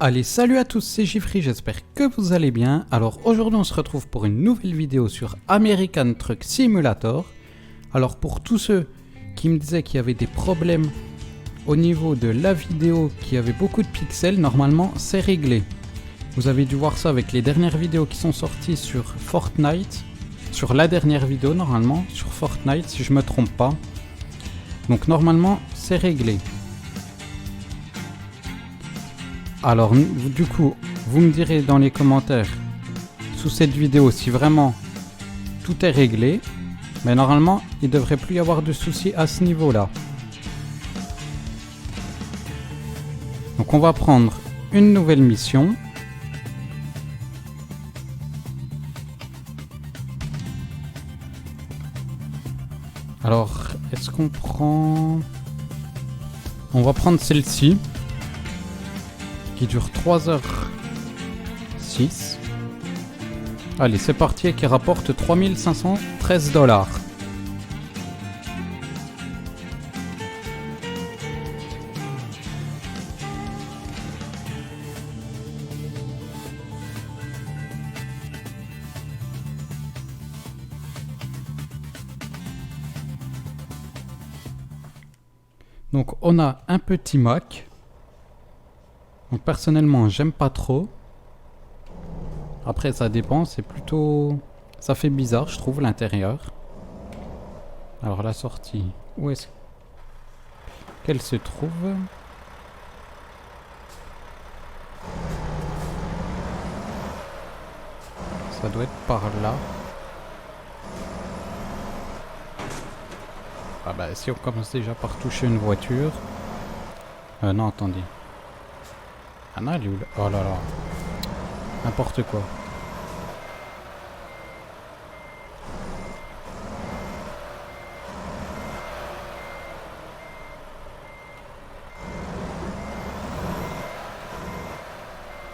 Allez, salut à tous, c'est Giffry, j'espère que vous allez bien. Alors aujourd'hui on se retrouve pour une nouvelle vidéo sur American Truck Simulator. Alors pour tous ceux qui me disaient qu'il y avait des problèmes au niveau de la vidéo, qu'il y avait beaucoup de pixels, normalement c'est réglé. Vous avez dû voir ça avec les dernières vidéos qui sont sorties sur Fortnite. Sur la dernière vidéo normalement, sur Fortnite si je me trompe pas. Donc normalement c'est réglé. Alors du coup, vous me direz dans les commentaires sous cette vidéo si vraiment tout est réglé. Mais normalement, il ne devrait plus y avoir de soucis à ce niveau-là. Donc on va prendre une nouvelle mission. Alors, est-ce qu'on prend... On va prendre celle-ci. Qui dure 3h06. Allez, c'est parti et qui rapporte 3513 $. Donc on a un petit Mac. Donc personnellement j'aime pas trop. Après ça dépend, c'est plutôt... Ça fait bizarre je trouve l'intérieur. Alors la sortie, où est-ce qu'elle se trouve? Ça doit être par là. Ah bah si on commence déjà par toucher une voiture... non attendez. Ah non, elle est où là? Oh là là. N'importe quoi.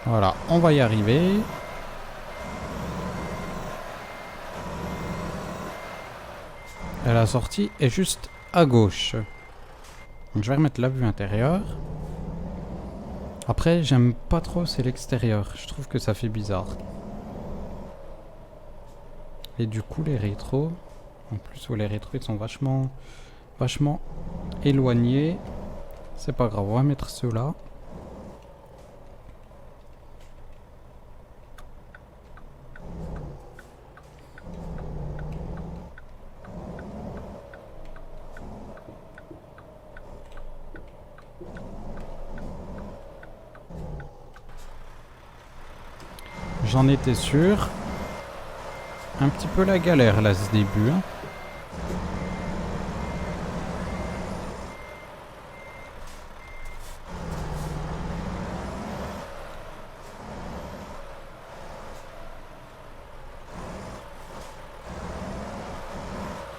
Voilà, on va y arriver. Et la sortie est juste à gauche. Donc je vais remettre la vue intérieure. Après, j'aime pas trop, c'est l'extérieur. Je trouve que ça fait bizarre. Et du coup, les rétros... En plus, les rétros, ils sont vachement éloignés. C'est pas grave, on va mettre ceux-là. J'en étais sûr. Un petit peu la galère là ce début. Hein.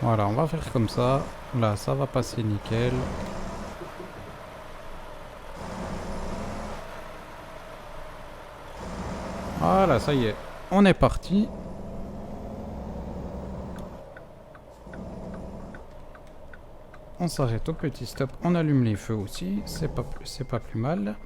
Voilà, on va faire comme ça. Là, ça va passer nickel. Voilà, ça y est. On est parti. On s'arrête au petit stop. On allume les feux aussi. C'est pas plus mal.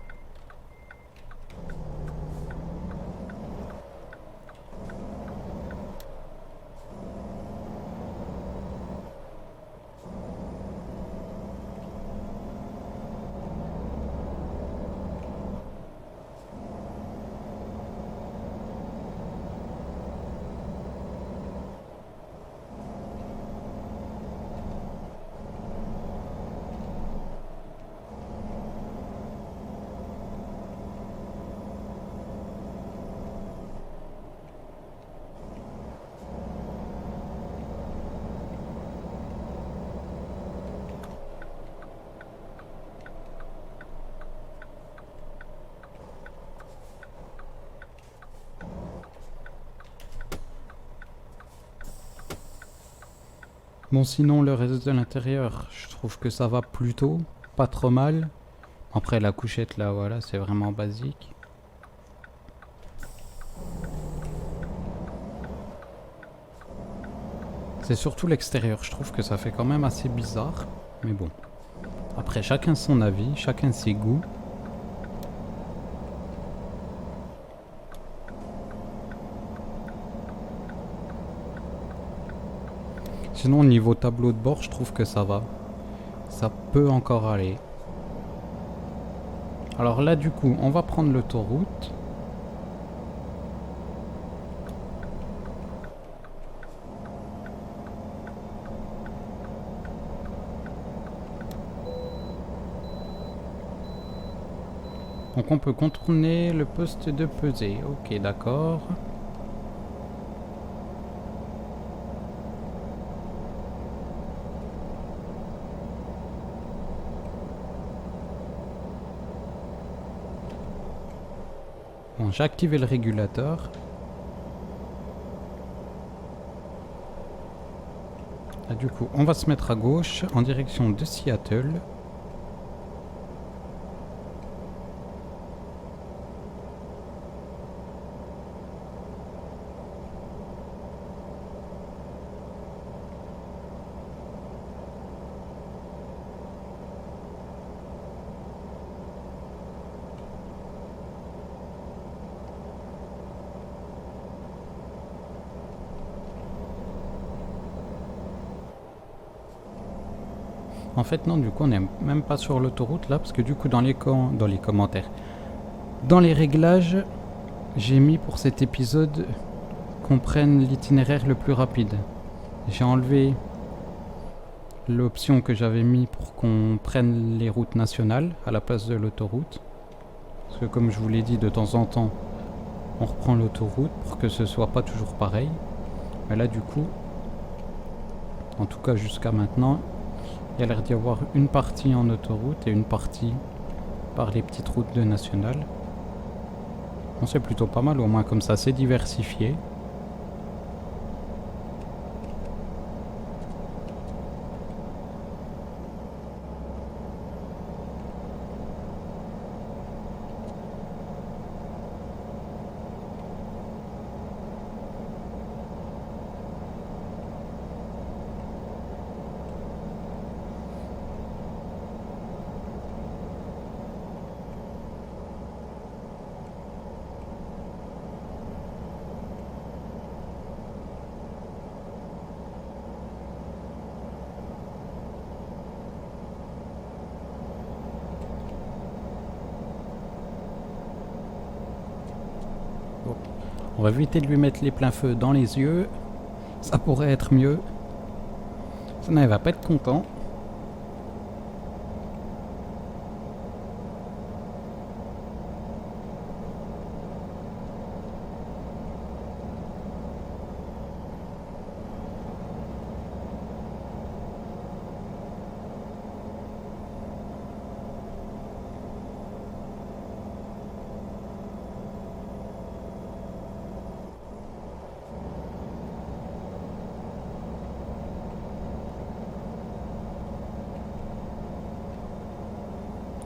Bon, sinon le reste de l'intérieur, je trouve que ça va plutôt, pas trop mal. Après la couchette là, voilà, c'est vraiment basique. C'est surtout l'extérieur, je trouve que ça fait quand même assez bizarre. Mais bon. Après, chacun son avis, chacun ses goûts. Sinon, niveau tableau de bord, je trouve que ça va. Ça peut encore aller. Alors là, du coup, on va prendre l'autoroute. Donc on peut contourner le poste de pesée. Ok, d'accord. Bon, j'ai activé le régulateur. Là, du coup, on va se mettre à gauche en direction de Seattle. En fait non, du coup on n'est même pas sur l'autoroute là, parce que du coup dans les commentaires, dans les réglages, j'ai mis pour cet épisode qu'on prenne l'itinéraire le plus rapide. J'ai enlevé l'option que j'avais mis pour qu'on prenne les routes nationales à la place de l'autoroute. Parce que comme je vous l'ai dit, de temps en temps, on reprend l'autoroute pour que ce soit pas toujours pareil. Mais là du coup, en tout cas jusqu'à maintenant, il y a l'air d'y avoir une partie en autoroute et une partie par les petites routes de nationales. Bon, c'est plutôt pas mal, au moins comme ça c'est diversifié. On va éviter de lui mettre les pleins feux dans les yeux. Ça pourrait être mieux. Sinon, il va pas être content.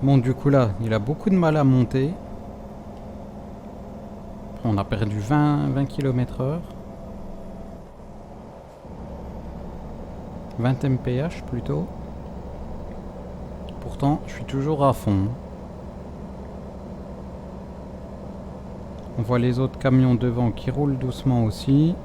Bon, du coup là, il a beaucoup de mal à monter. On a perdu 20 km/h. 20 mph plutôt. Pourtant, je suis toujours à fond. On voit les autres camions devant qui roulent doucement aussi.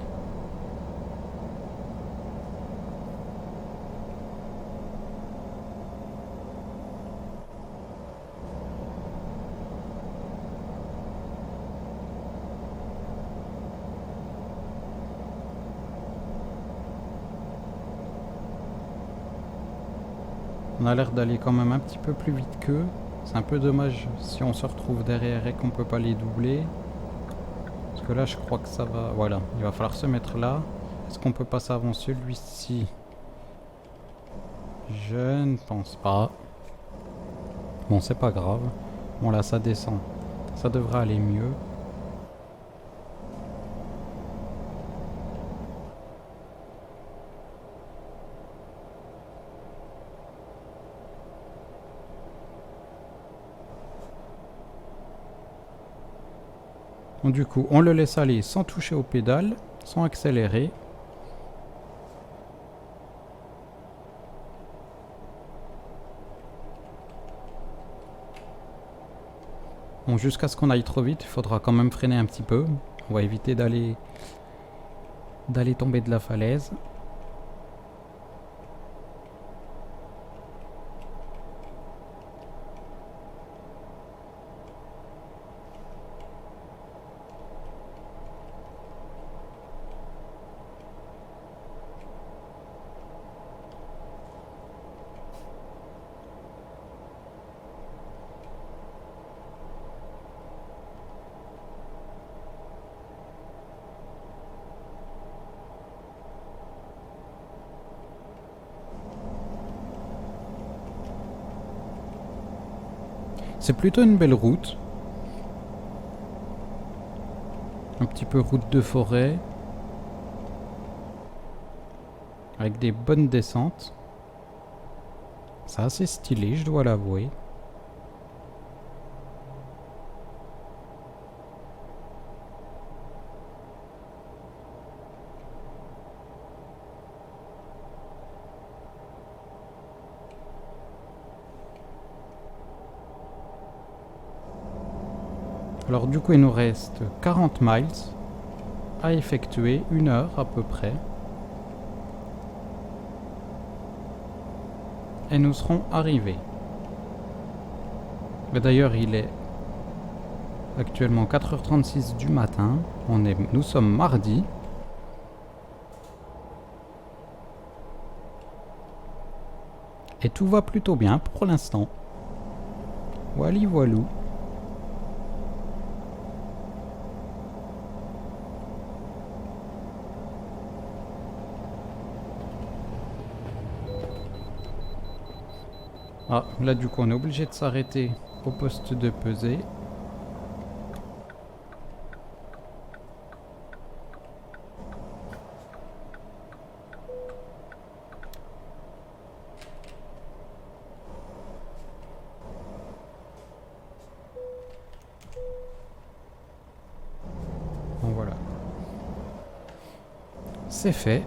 On a l'air d'aller quand même un petit peu plus vite qu'eux. C'est un peu dommage si on se retrouve derrière et qu'on peut pas les doubler. Parce que là je crois que ça va... Voilà, il va falloir se mettre là. Est-ce qu'on peut passer avant celui-ci? Je ne pense pas. Bon, c'est pas grave. Bon là ça descend. Ça devrait aller mieux. Donc, du coup, on le laisse aller sans toucher aux pédales, sans accélérer. Bon, jusqu'à ce qu'on aille trop vite, il faudra quand même freiner un petit peu. On va éviter d'aller tomber de la falaise. C'est plutôt une belle route. Un petit peu route de forêt. Avec des bonnes descentes. C'est assez stylé, je dois l'avouer. Alors du coup il nous reste 40 miles à effectuer, 1 heure à peu près. Et nous serons arrivés. D'ailleurs il est actuellement 4h36 du matin. Nous sommes mardi. Et tout va plutôt bien pour l'instant. Wally voilou. Ah, là du coup on est obligé de s'arrêter au poste de pesée. Bon voilà. C'est fait.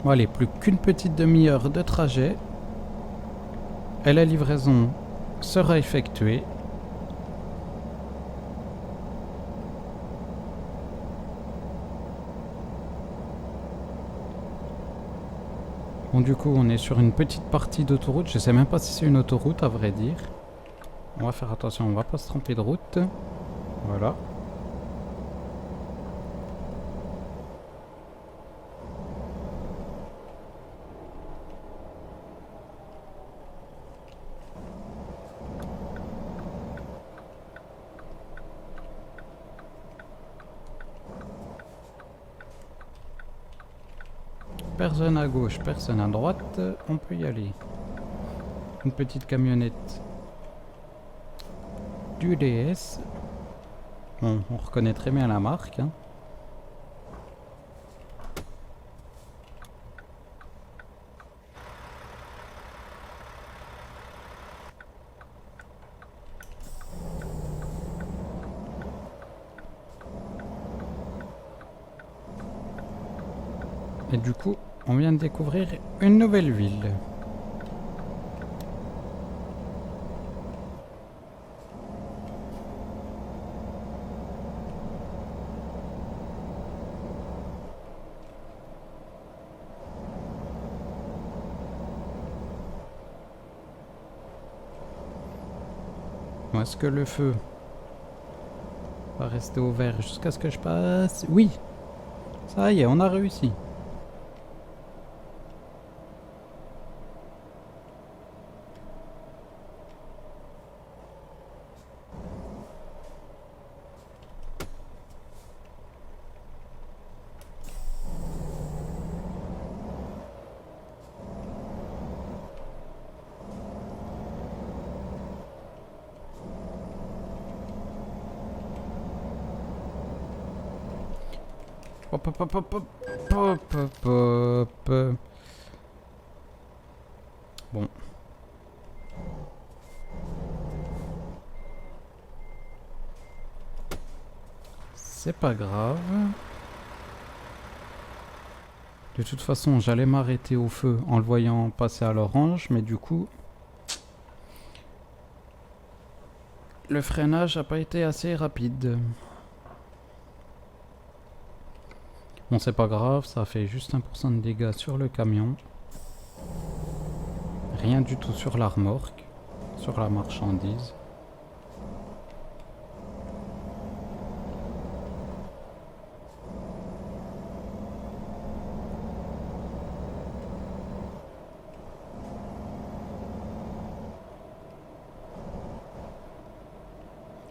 Bon, allez, plus qu'une petite demi-heure de trajet. Et la livraison sera effectuée. Bon, du coup, on est sur une petite partie d'autoroute. Je sais même pas si c'est une autoroute, à vrai dire. On va faire attention, on va pas se tromper de route. Voilà. Personne à gauche, personne à droite, on peut y aller. Une petite camionnette du DS. Bon, on reconnaît très bien la marque. Hein. Et du coup, on vient de découvrir une nouvelle ville. Bon, est-ce que le feu va rester au vert jusqu'à ce que je passe? Oui! Ça y est, on a réussi. Hop, hop, hop, hop, hop, hop, hop. Bon. C'est pas grave. De toute façon, j'allais m'arrêter au feu en le voyant passer à l'orange, mais du coup, le freinage n'a pas été assez rapide. Bon, c'est pas grave, ça fait juste 1% de dégâts sur le camion. Rien du tout sur la remorque, sur la marchandise.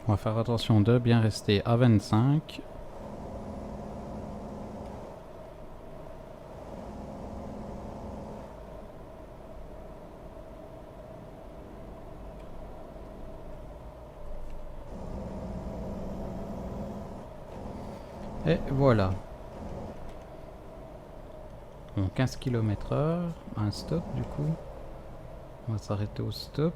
On va faire attention de bien rester à 25. Et voilà. Bon, 15 km/h, un stop du coup. On va s'arrêter au stop.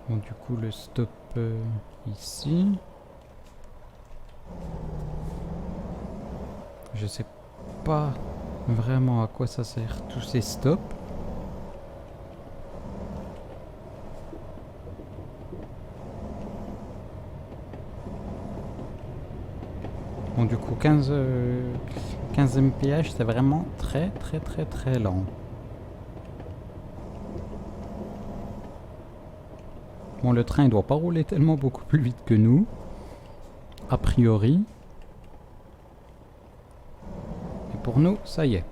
Bon, du coup, le stop ici. Je sais pas vraiment à quoi ça sert tous ces stops. Bon, du coup, 15 mph, c'est vraiment très lent. Bon, le train il doit pas rouler tellement beaucoup plus vite que nous, a priori. Et pour nous, ça y est.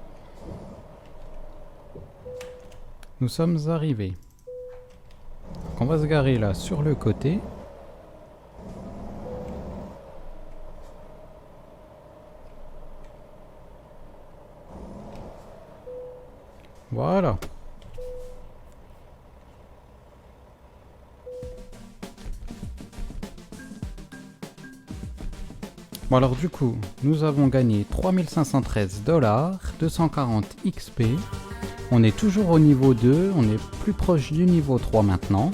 Nous sommes arrivés. Donc on va se garer là sur le côté. Voilà. Bon alors du coup, nous avons gagné 3513 $, 240 XP. On est toujours au niveau 2, on est plus proche du niveau 3 maintenant.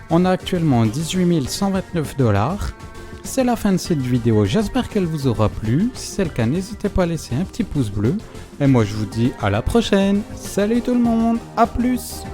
On a actuellement 18 129 $. C'est la fin de cette vidéo, j'espère qu'elle vous aura plu. Si c'est le cas, n'hésitez pas à laisser un petit pouce bleu. Et moi je vous dis à la prochaine. Salut tout le monde, à plus!